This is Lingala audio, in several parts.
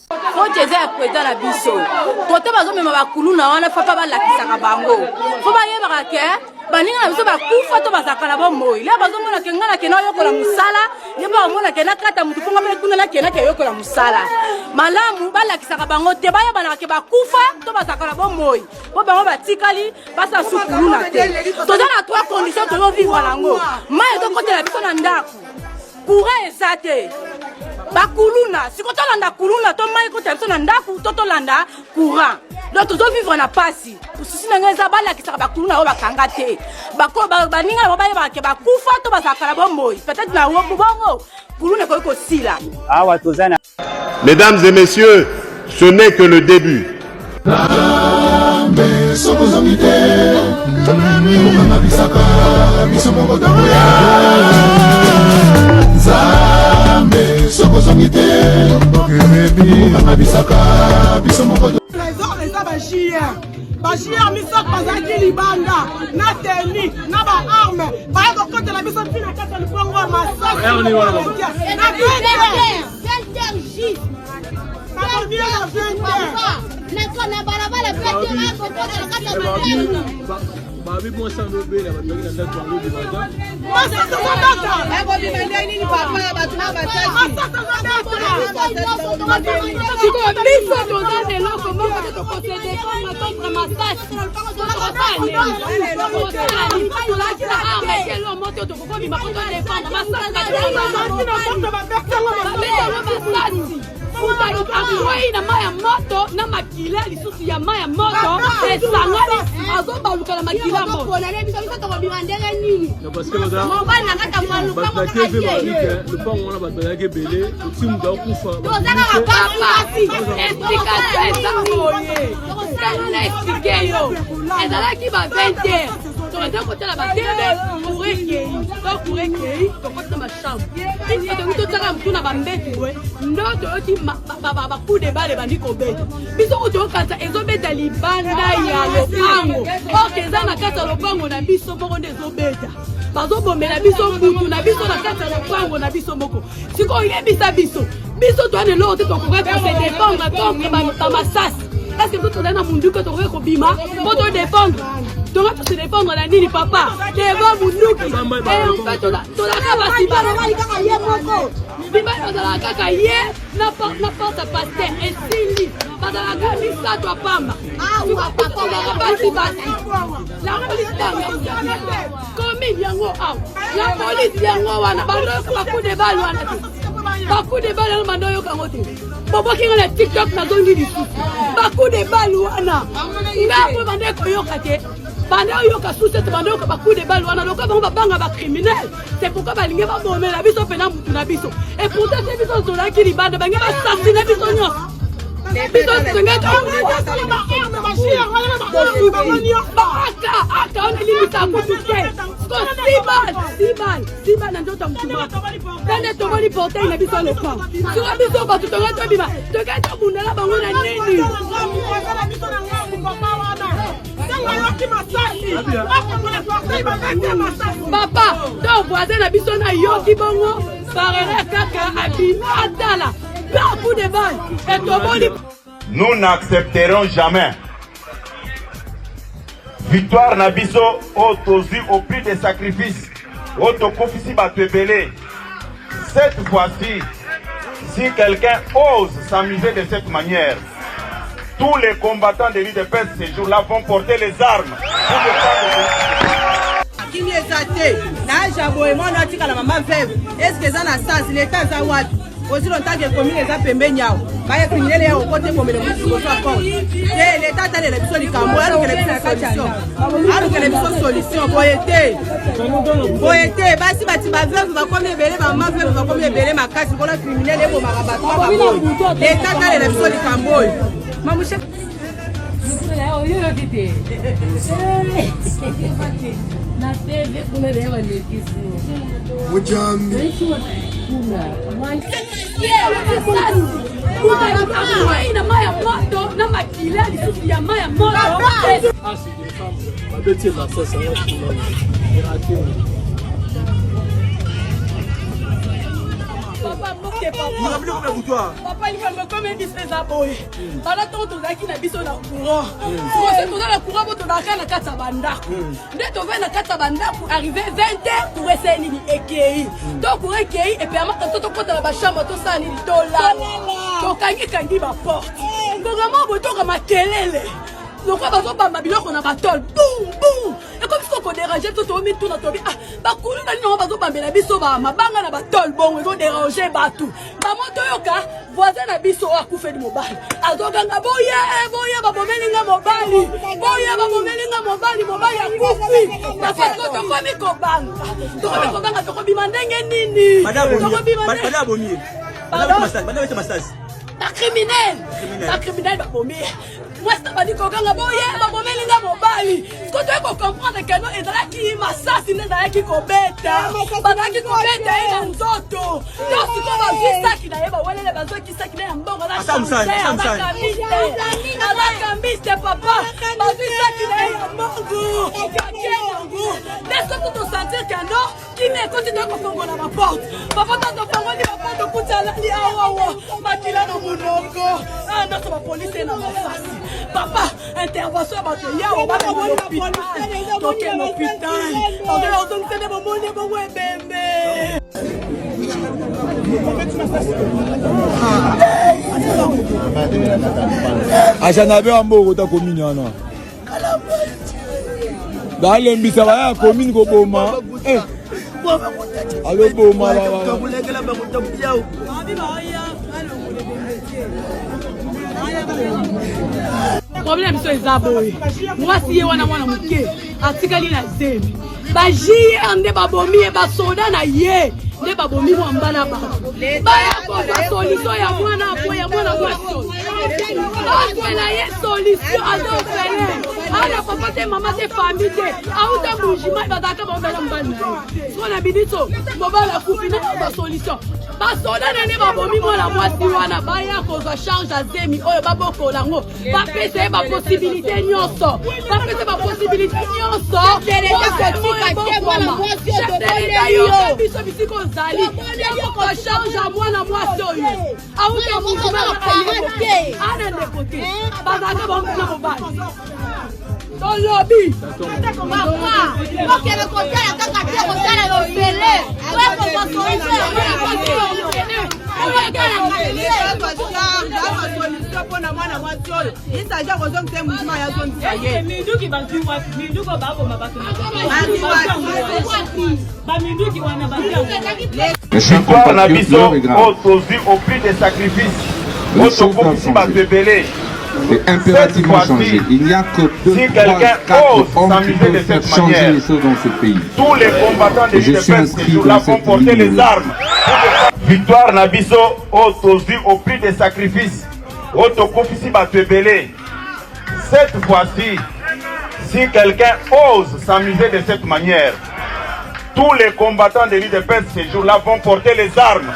Faut que ça président la biso. Côté bazo même ba kuluna wana fa pa ba lakisaka bango. Faut ba yeba ke baninga na biso ba kufa to bazakala ba moyi. Le bazo mona ke ngala ke na yokola musala, ye ba mona ke na kata mutu fonga mele kuna la ke na ke yokola musala. Malamu ba lakisaka bango te ba yeba na ke ba kufa to bazakala ba moyi. Bo bango ba tikali ba sa sukuluna te. To na trois conditions to yo vivre lango. Mai to côté la biso na ndaku. Courant ezate. Bakuluna, si quand on a kuluna, to mai ko tellement na ndaku, to landa courant. Donc to vivre na pasi. Si na ngeza bala ki saka bakuluna o bakanga te. Bako baninga ba ba ke bakufa to bazakala bomoi. Peut-être na wo bongo. Kuluna ko sila. Awa tozana. Mesdames et messieurs, ce n'est que le début. Bashia misok bazaki libanda na teni na ba arme ba ko kote la biso fina kata lupongo masaka na Babi moi ça me belle la bague dans la toile du bazar. na maya moto na makila lisusu ya maya moto esangani azobaluka na makila moto pona le biso to ko bimandele nini parce que là mo ba na kata mwalu ba ta ke le pas on a ba ta ke belé ti mu da kufa to zana ka papa explication ezamoye na expliquer yo ezala ki ba 20 to côté la batele pour ekei to côté ma chambre il faut que tu tu na bambetu we ndoto oti ba coup de balle bandi ko beta biso ko to kata ezobeta libanda ya lopango okeza na kata lopango na biso moko ndezo beta bazo bomela biso mutu na biso na kata lopango na biso moko siko yebisa biso to ane lo te to ko se défendre contre ba masasi est-ce que tu donnes mundu que tu ko bima pour te défendre tu vas te défendre la nini papa devant munduki et en fait tu la kaba si ba ye moko bima la kaka ye n'importe pasteur et sili badala gami sa to pamba tu vas papa la si basi la police comme yango la police yango wana bando ba coup de balle wana baku de balle mando yo kangote bobo kinga na TikTok na zongi disu baku de balle wana ngapo bande ko yo kate bande yo ka sucette bande yo ka baku de balle wana loka bango banga ba criminel c'est pourquoi balinga ba bomela biso pena mutu na biso et pourtant c'est biso zola ki libanda banga ba assassiner biso nyo biso senga ka aka on limita ko tuke Siban na ndoto mtuma. Tande tobali portail na biso lopa. Sura biso ba tutonga to bima. Toka to bundala bango na nini? Papa, to voisin na biso na yoki bongo. Parere kaka abima atala. Pas coup de balle. Et tobali. Nous n'accepterons jamais victoire Nabiso au prix des sacrifices. Cette fois-ci, si quelqu'un ose s'amuser de cette manière, tous les combattants de l'UDPS ces jours-là vont porter les armes pour est-ce que ça na sens l'état za wapi aussi longtemps que commune eza pembeni yao baye criminel ya okote pomele mutu ko soit fort et l'état tale la biso likambo alors que la biso solution boyete basi bati ba veuve ba komi ebele ba mama veuve ba komi ebele makasi ko na criminel ebo makabatu ba boy l'état tale la biso likambo mamushe yo kiti na TV kuna leo ni kisu mujambi ina maya moto na makila lisusu ya maya moto papa moke papa. Papa il va me comme il fait ça boy. Bala to to zaki na biso na courant. So to na courant to na kana kata bandako. Nde to va na kata bandako arrivé 20h pour essayer ni ekei. Donc pour ekei et puis amaka to kota ba chambre to sa ni to la. To kangi ba porte. Ngoma boto kama kelele. Donc on va voir ma biloko na batol. Boum boum. Et comme ça qu'on dérange tout au milieu tout na tobi. Ah ba kulu na no ba zo ba mela biso ba mabanga na batol bon ils ont dérangé batou. Ba moto yoka voisin na biso akufe di mobile. Azoganga boya ba bomelinga mobile. Boya ba bomelinga mobile akufi. Na fa to komi ko banga. To komi ko banga to ko bimandenge nini. Madame Bomier. Madame Massas. La criminelle va bomber. Moi, ça va dire qu'on va bomber les mobali. Ce que tu veux comprendre, que nous, et là qui m'assassine, là qui commettent. Pendant qui commettent, il y a un autre. Donc, si on va vivre ça, qui n'a pas les besoins qui s'acquittent en bon, on a changé. La papa. On vit ça qui n'a pas laisse-moi te sentir que non, qui m'écoute, tu dois confondre ma porte. Papa, t'as ton famille, ma porte de Koutala, dit awa, Makila no Munoko. Ah, non, c'est ma police et ma face. Papa, intervention, ma fille, on va dans l'hôpital. Donc, l'hôpital. On va dans l'hôpital, mon monde, mon bébé. Ajanabe ambo ta commune ana. Dans l'embisa ba commune ko boma. Allo boma ba. Problème c'est zaboy. Moi si wana mwana muke atikali na zemi. Ba jiye ande babomi e ba soda na ye. Ne babomi mwambana ba. Ba ya ko solution ya mwana mwaso. Ba la ye solution ado fele. Ala papa te mama te famille te. Auta bujima ba daka ba mbala mbana. So na bidito mobala kupina ba solution. Ba soda nene babomi mwana mwasi wana ba ya ko za change azemi oyo baboko lango. Ba pese ba possibilité nyonso. Ba pese ba possibilité nyonso. Biso bisiko zali. Ya ko change a mwana mwasi oyo. Auta bujima ana ndekote. Ba daka ba mbala mobali. Dans le lobby. Papa, moi qui ai le côté, il y a quelqu'un qui est au salaire au belé. Ouais, pour ma solution, Victoire na biso au prix des sacrifices. C'est impérativement changé. Il n'y a que 2, 3, 4 hommes qui peuvent faire changer les choses dans ce pays. Tous les combattants de l'UDPS ces jours-là vont porter les armes. Victoire Nabiso au prix des sacrifices. Cette fois-ci, si quelqu'un ose s'amuser de cette manière, tous les combattants de l'UDPS ces jours-là vont porter les armes.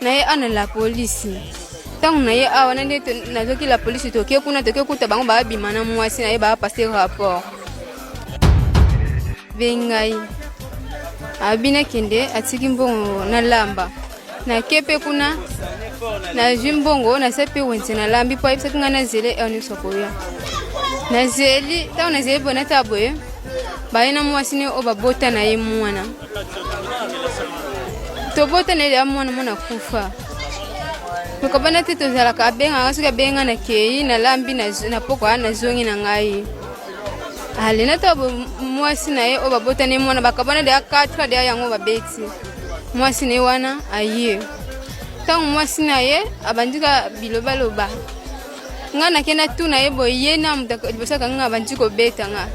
na ye ana la police tangu na ye awana nde nazoki la police toke kuna toke kuta bango ba bimana mwasi na ye ba passer rapport bengai abina kende atiki mbongo na lamba na kepe kuna na jimbongo na sepe wenze na lambi po ipsa ngana zele enu sokoya na zeli tangu na zeli bona taboye ba ina mwasi ne obabota na ye mwana tobota ne ya mwana kufa tukabana tito zala ka benga ngasuka benga na kei na lambi na poko na zongi na ngai alina tobo mwasi na ye obabota ne mwana bakabana de akatra de yango babeti mwasi ne wana aye tangu mwasi na ye abandika biloba loba nga na kena tu na yebo yena mutaka nga banji ko beta nga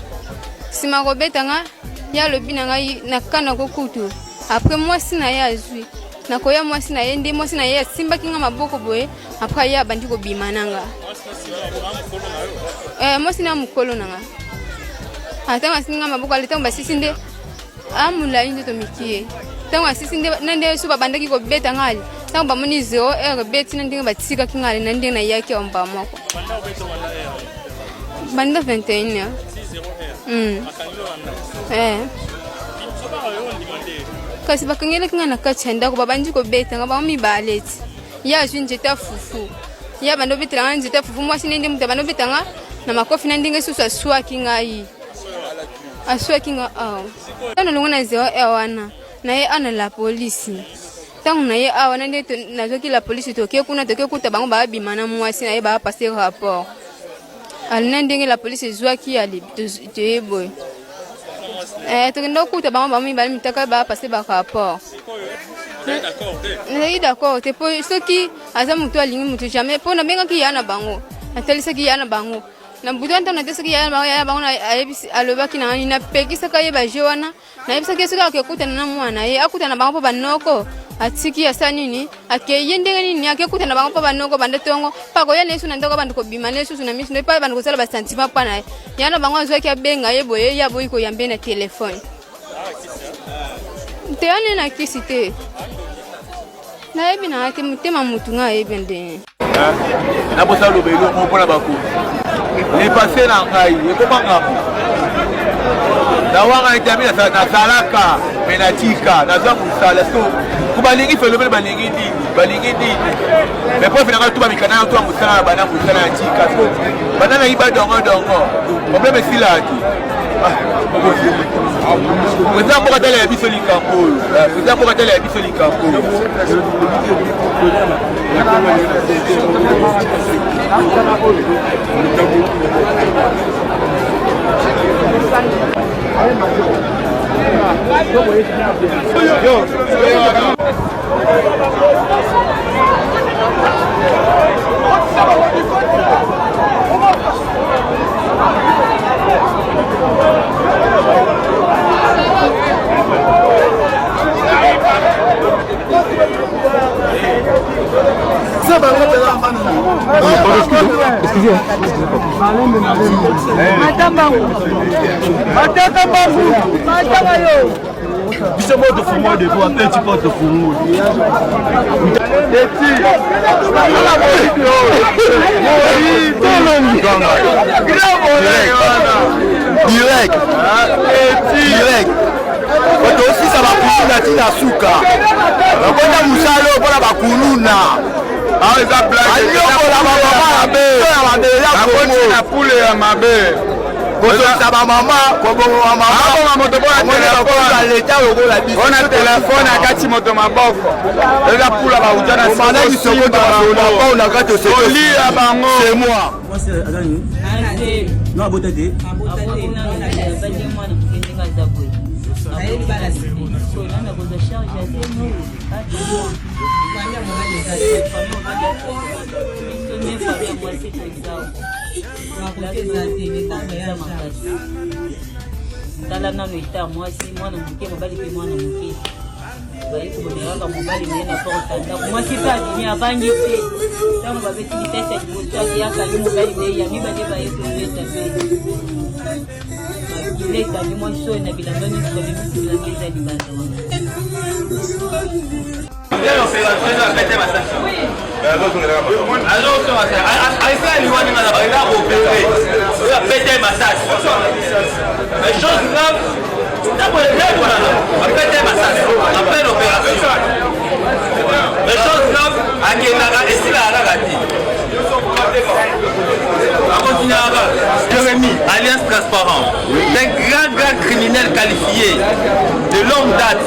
sima ko beta nga ya lobi na nga na kana ko kutu après moi sina ya azui na ko ya moi sina yende moi sina ya simba kinga maboko boye après ya banji ko bimananga moi sina mukolo nanga ata masinga maboko aleta mbasisi nde amula inde to mikie tanga sisi nde nande suba bandaki ko beta ngali tanga bamoni 0 beti nande batika kingali nande na yake omba moko banda 21 kasi bakangela kinga na kachenda ko babanji ko beta nga bami baleti ya junje ta fufu ya bando bitanga nje ta fufu mwasi nende mutaba no bitanga na makofi nande ngesusu aswa kinga yi aswa kinga tano lungona 0 wana na ye ana la polisi tangu na ye awana nde nazoki la polisi toke kuna toke kuta bango ba bimana mwasi na ye ba passer rapport alina ndenge la polisi zwaki ali tebo tokenda kuta bango ba mi ba mitaka ba passer ba rapport d'accord te po soki aza mutu alingi mutu jamais po na benga ki yana bango atalisa ki yana bango na butu anta na tesa ki yana bango na ayebisi alobaki na ni na pekisa ka ye ba jewana na yebisa ke soka akekuta na mwana ye akuta na bango pa banoko atiki asa nini akeyendenge nini akekuta na bango pa banoko bandetongo pa ko yene su na ndoko bandu ko bimane su na misu ne pa bandu ko sala ba sentiment pa na yana bango azoki abenga ye boye ya boyi ko yambe na telefone te ane na kisite na yebi na ate mutema mutu nga yebi nde na bosa lobelo mo pona bako ni passé na ngai ekobanga na wanga itamina na salaka menatika na za musala so kubalingi phénomène balingi di mais pour finalement tout ba mikana to musala bana musala ya tika so bana na iba dongo problème si là qui vous avez pas d'aller à Bissoli Campo vous avez pas d'aller à Bissoli Campo Biso moto fumo de toi, petit pote fumo. Direct. But aussi ça va kuluna tina suka. Bakona musalo bona bakuluna. Ah eza blague. Ayoko la mama be. La poule ya mabe. Ça va maman, on a téléphone à Kati moto maboko. Et la poule va vous donner c'est moi. Moi c'est Adani. Non, Abotade. Tala nano ita mwasi mwana muke mobali pe mwana muke bayi ko meraka mobali mena ko tanda mwasi pa ni abangi pe tamu babeti bitesa kibuta ya kali mobali be ya miba de bayi ko beta pe ile kali mwaso na bilangani ko le mtu la meza di banda alors ça lui on a la opéré on a pété massage mais chose grave d'abord on a pété massage après l'opération mais chose grave à qui na ici là la gati on continue Jérémy alliance transparent un grand criminel qualifié de longue date.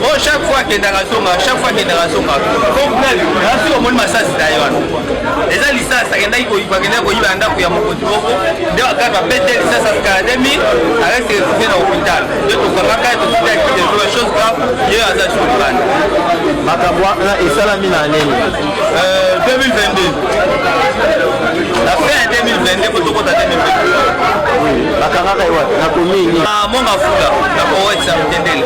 Oh, chaque fois qu'il y a une narration, complet, il y a un massage d'ailleurs. Les gens lisent ça, il y a un peu de académie, avec les réfugiés dans l'hôpital. De tout cas, il y a des choses graves, il y a des choses graves. Macabwa, et ça l'a mis en 2022. La fin 2022, pour tout le monde 2022. Oui, la carrière est la commune. Mon Afoula, la poète, ça me tendait.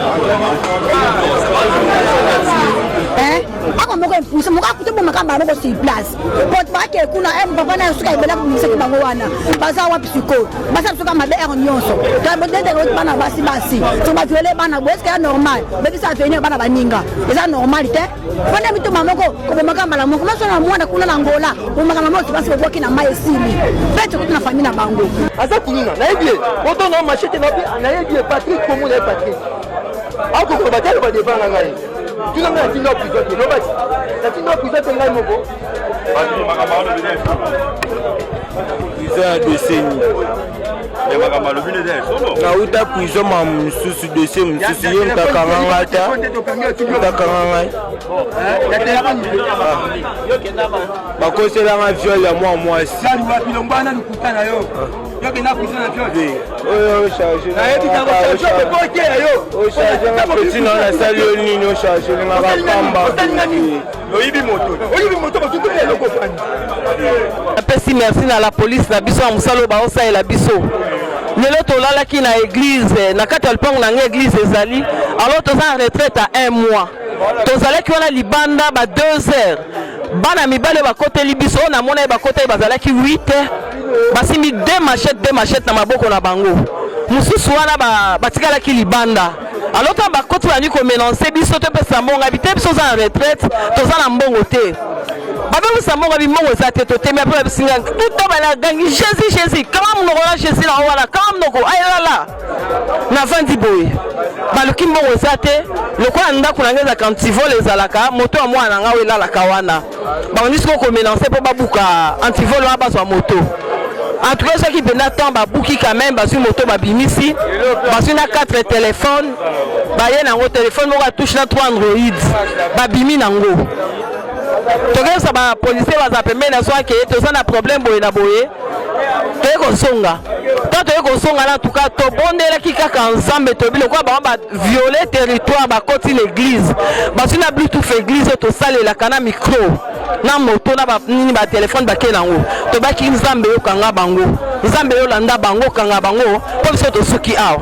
Ako moko impulse moko akuti bo makamba moko sur place pot ba ke kuna papa na suka ibela kumisa kibango wana baza wa psycho basa suka mabe er nyonso ka bodende ko bana basi to ba viole bana bo est normal be bisa venir bana baninga eza normalité pona mitu mamoko ko bo makamba la moko maso na mwana kuna na ngola bo makamba moko basi bo kina mai simi pete ko na famille na bango aza kununa na yebie boto no machete na yebie Patrick komo na Patrick ako ko batalo ba debanga ngai tu n'as pas dit non plus que non la tu n'as plus que ngai moko ils décennie na uta prison ma mususu dossier mususu ye mtakanganga ta mtakanganga bakoselanga viol ya mwa mwasi oyo charge petit na nasali yo nini ocharge nga bapamba apesi merci na la police na biso ya mosala oyo baosalela biso lelo tolalaki na église na kati ya lipango na ngai église ezali alors toza na retraite à 1 mois tozalaki wana libanda ba 2 heures bana mibale bakoteli biso oyo namona ye bakoteli bazalaki 8 heures basimbi 2 machettes na maboko na bango mosusu wana batikalaki libanda alors to bakoti bani komélancer biso topesa mbongo bite biso oza na retraite toza na mbongo te babebisa mbongo bimbongo eza te totemi ape babisinga tuto banagangi jésus kama munoko na jésus na wana kama munoko ayelala na vandi boye baluki mbongo eza te lokola ndako na ngai ezaka antivole ezalaka moto ya mwana na ngai oyo elalaka wana babandi siko komélancer mpo babuka antivole wana bazwa moto en tout cas soki mpenza temps babuki quand même bazwi moto babimisi bazwi na 4 téléphone baye nango téléphone moko atouche na 3 android babimi nango tokesa bapolisier baza pembeni na so akeye toza na problème boye na boye toye kosonga to toye kosonga na tuka tobondelaki kaka nzambe toyebi lokola bango baviole territoire bakoti l'église bazwi na bluetooth église oyo tosalelaka na micro na moto na banini batelefone bakei nango tobaki nzambe yokanga bango nzambe yolanda bango kanga bango mpo biso tosuki awa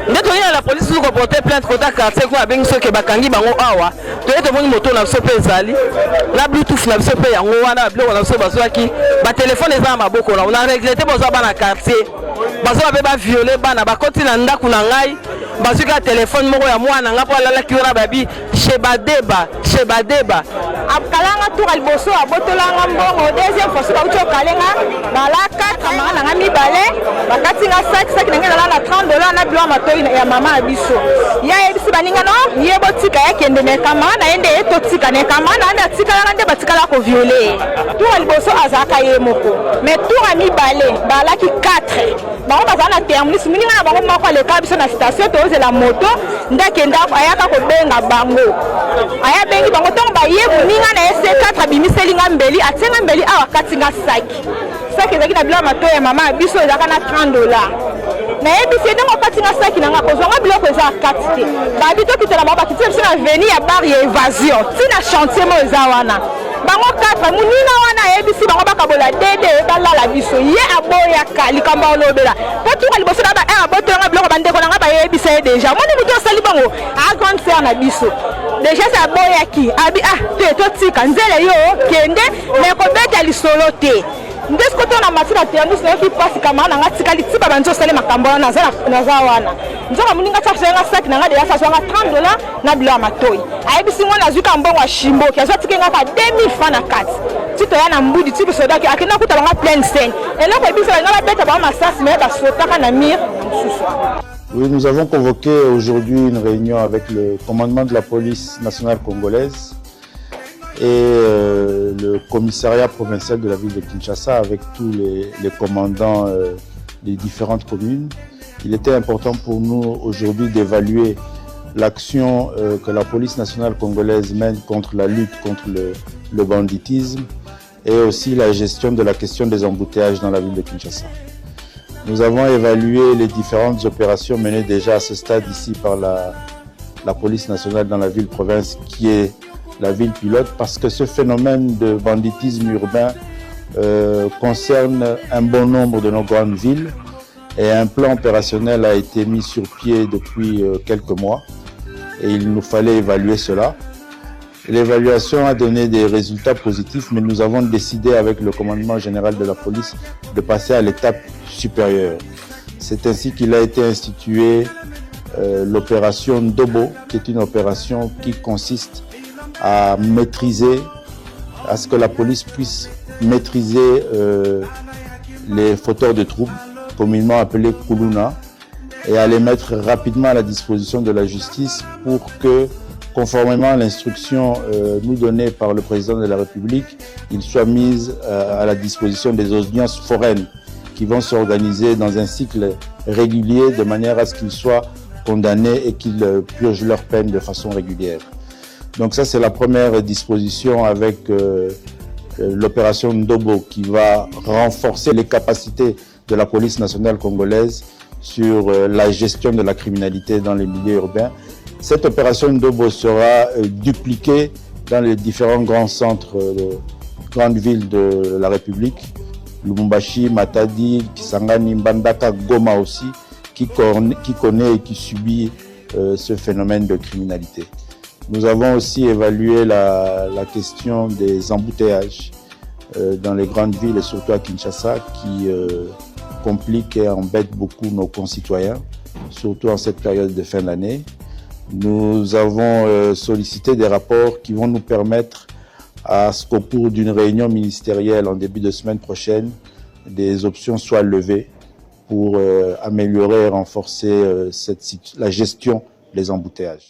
nde toyina la polisi soki koporte plainte kota quartier kuna abengi soki bakangi bango awa toye tomoni moto na biso mpe ezali na bluetooth na biso mpe yango wana babiloko na biso bazwaki batelefone eza na maboko na na regrete bazwa bana quartier bazwa mpe baviole bana bakoti na ndako na ngai bazwiki ya telefone moko ya mwana nga mpo alalaki wana babi shebadeba akalanga tour liboso abotolanga mbongo deuxième fois soka uti okalenga balaka mama nanga mibale bakati nga saki nange nala na $30 na bilo matoi ya mama ya biso ya yebisi baninga no ye botika yakende nekama na yende ye totika nekama na ande atikalanga nde batikala koviole tour liboso azalaka ye moko mais tour ya mibale balaki 4 bango bazala na terminus mininga na bango moko aleka biso na station tozela moto ndakenda ayaka kobenga bango aya bengi bango ntongo baye moninga na ye C4 abimiseli nga mbeli atenga mbeli awa kati nga saki ezalaki na biloko matoi ya mama ya biso ezalaka na $30 nayebisi ndenge okati nga saki nanga kozwanga biloko eza kati te babi tokitela bango bakiti biso na veni ya bar ya évasion ntina chantier mo eza wana bango 4 moninga wana ayebisi bango bakabola dede balala biso ye aboyaka likambo olobela mpo tuka liboso na abotolanga biloko bandeko nanga bayebisa ye deja moni moto osali bango a grande sœur na biso deja se aboyaki abi te totika nzele yo kende me kobeta lisolo te nde siko to na mati na terminus nayoki pasi kamara nanga tikali tiba banzo osali makambo wana naza wana nzoka moninga tiakusayenga saki nanga deya sazwanga $30 na bilo ya matoi ayebisi ngo nazwika mbongo ya shimboki azwa tikenga ka 2000 francs na kati ti toya na mbudi ti bisodaki akenda kuta banga pleine scène eloko ebisa balinga babeta bango masasi me basotaka na mire mosusu. Oui, nous avons convoqué aujourd'hui une réunion avec le commandement de la police nationale congolaise et le commissariat provincial de la ville de Kinshasa avec tous les commandants des différentes communes. Il était important pour nous aujourd'hui d'évaluer l'action que la police nationale congolaise mène contre la lutte contre le banditisme et aussi la gestion de la question des embouteillages dans la ville de Kinshasa. Nous avons évalué les différentes opérations menées déjà à ce stade ici par la police nationale dans la ville-province qui est la ville pilote parce que ce phénomène de banditisme urbain concerne un bon nombre de nos grandes villes et un plan opérationnel a été mis sur pied depuis quelques mois et il nous fallait évaluer cela. L'évaluation a donné des résultats positifs, mais nous avons décidé avec le commandement général de la police de passer à l'étape supérieure. C'est ainsi qu'il a été institué l'opération Ndobo, qui est une opération qui consiste à maîtriser, à ce que la police puisse maîtriser les fauteurs de troubles, communément appelés Kuluna, et à les mettre rapidement à la disposition de la justice pour que, conformément à l'instruction nous donnée par le président de la République, ils soient mis à la disposition des audiences foraines qui vont s'organiser dans un cycle régulier de manière à ce qu'ils soient condamnés et qu'ils purgent leur peine de façon régulière. Donc ça, c'est la première disposition avec l'opération Ndobo qui va renforcer les capacités de la police nationale congolaise sur la gestion de la criminalité dans les milieux urbains. Cette opération Ndobo sera dupliquée dans les différents grands centres de grandes villes de la République, Lubumbashi, Matadi, Kisangani, Mbandaka, Goma aussi, qui connaît et qui subit ce phénomène de criminalité. Nous avons aussi évalué la question des embouteillages dans les grandes villes et surtout à Kinshasa qui compliquent et embêtent beaucoup nos concitoyens, surtout en cette période de fin d'année. Nous avons sollicité des rapports qui vont nous permettre à ce qu'au cours d'une réunion ministérielle en début de semaine prochaine, des options soient levées pour améliorer et renforcer la gestion des embouteillages.